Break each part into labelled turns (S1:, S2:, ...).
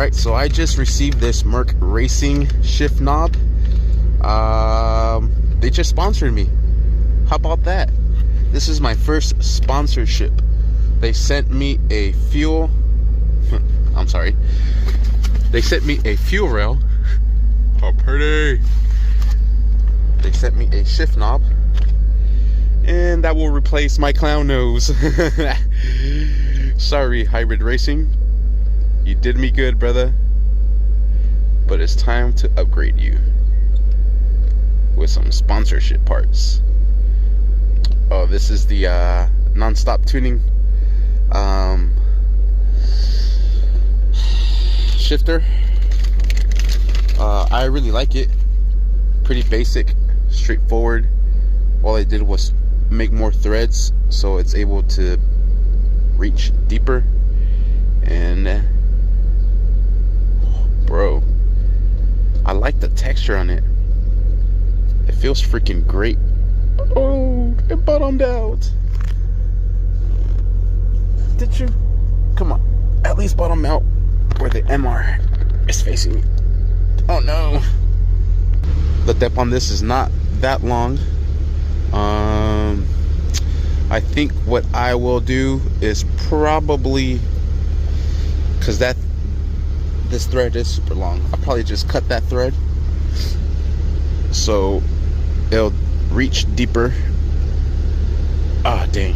S1: Alright, so I just received this Mercracing shift knob. They just sponsored me. How about that? This is my first sponsorship. They sent me a fuel I'm sorry. They sent me a fuel rail. How pretty. They sent me a shift knob, and that will replace my clown nose. Sorry, Hybrid Racing. You did me good, brother. But it's time to upgrade you with some sponsorship parts. Oh, this is the non-stop tuning shifter. I really like it. Pretty basic, straightforward. All I did was make more threads so it's able to reach deeper. And bro, I like the texture on it. It feels freaking great. Oh, it bottomed out. Did you? Come on, at least bottom out where the MR is facing me. Oh no. The depth on this is not that long. I think what I will do is probably, because this thread is super long, I'll probably just cut that thread so it'll reach deeper. Ah, dang.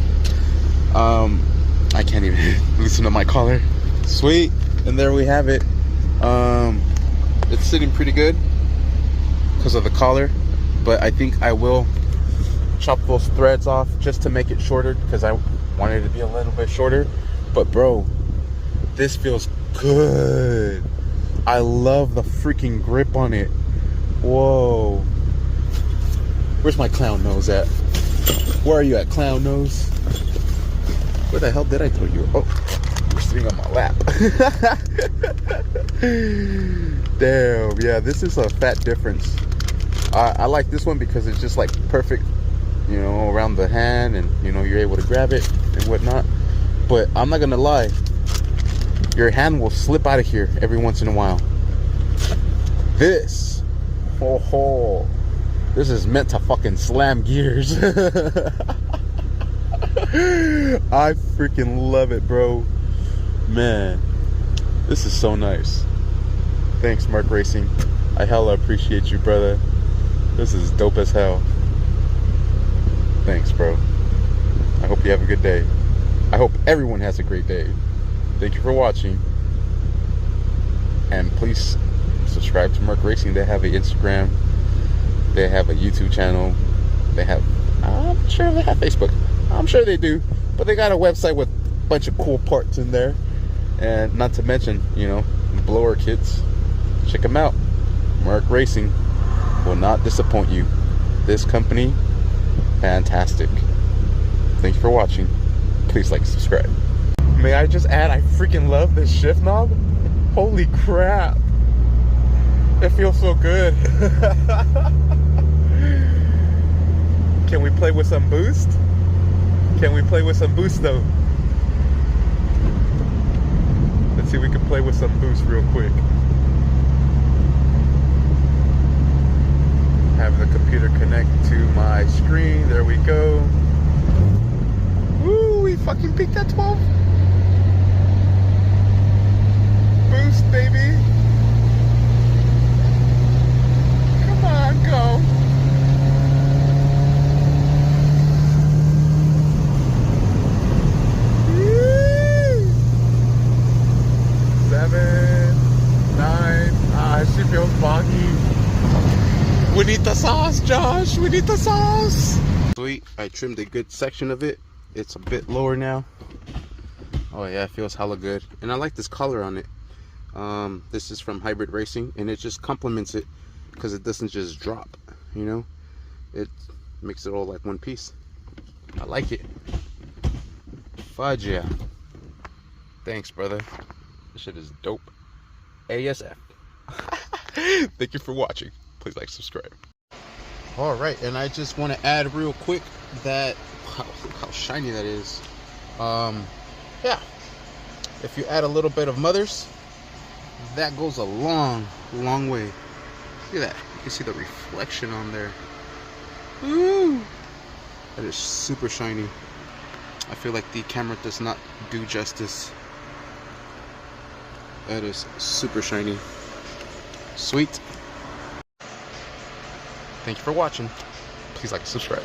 S1: I can't even loosen up my collar. Sweet. And there we have it. It's sitting pretty good because of the collar, but I think I will chop those threads off just to make it shorter, because I wanted it to be a little bit shorter. But bro, this feels good. I love the freaking grip on it. Whoa. Where's my clown nose at? Where are you at, clown nose? Where the hell did I throw you? Oh, you're sitting on my lap. Damn, yeah, this is a fat difference. I like this one because it's just like perfect, you know, around the hand, and you know, you're able to grab it and whatnot. But I'm not gonna lie, your hand will slip out of here every once in a while. This, this is meant to fucking slam gears. I freaking love it, bro. Man, this is so nice. Thanks, Mercracing. I hella appreciate you, brother. This is dope as hell. Thanks, bro. I hope you have a good day. I hope everyone has a great day. Thank you for watching. And please subscribe to Mercracing. They have an Instagram. They have a YouTube channel. They have, I'm sure they have Facebook. I'm sure they do. But they got a website with a bunch of cool parts in there. And not to mention, you know, blower kits. Check them out. Mercracing will not disappoint you. This company, fantastic. Thanks for watching. Please like and subscribe. May I just add, I freaking love this shift knob. Holy crap. It feels so good. Can we play with some boost? Can we play with some boost though? Let's see if we can play with some boost real quick. Have the computer connect to my screen. There we go. Woo, we fucking peaked at 12. Boost, baby. Come on, go. Woo. 7, 9. She feels foggy. We need the sauce, Josh. We need the sauce. Sweet. I trimmed a good section of it. It's a bit lower now. Oh yeah, it feels hella good. And I like this color on it. This is from Hybrid Racing, and it just complements it because it doesn't just drop, you know? It makes it all like one piece. I like it. Fudge, yeah. Thanks, brother. This shit is dope. ASF. Thank you for watching. Please like, subscribe. All right, and I just want to add real quick that look how shiny that is. Yeah, if you add a little bit of Mother's, that goes a long, long way. Look at that. You can see the reflection on there. Woo! That is super shiny. I feel like the camera does not do justice. That is super shiny. Sweet. Thank you for watching. Please like and subscribe.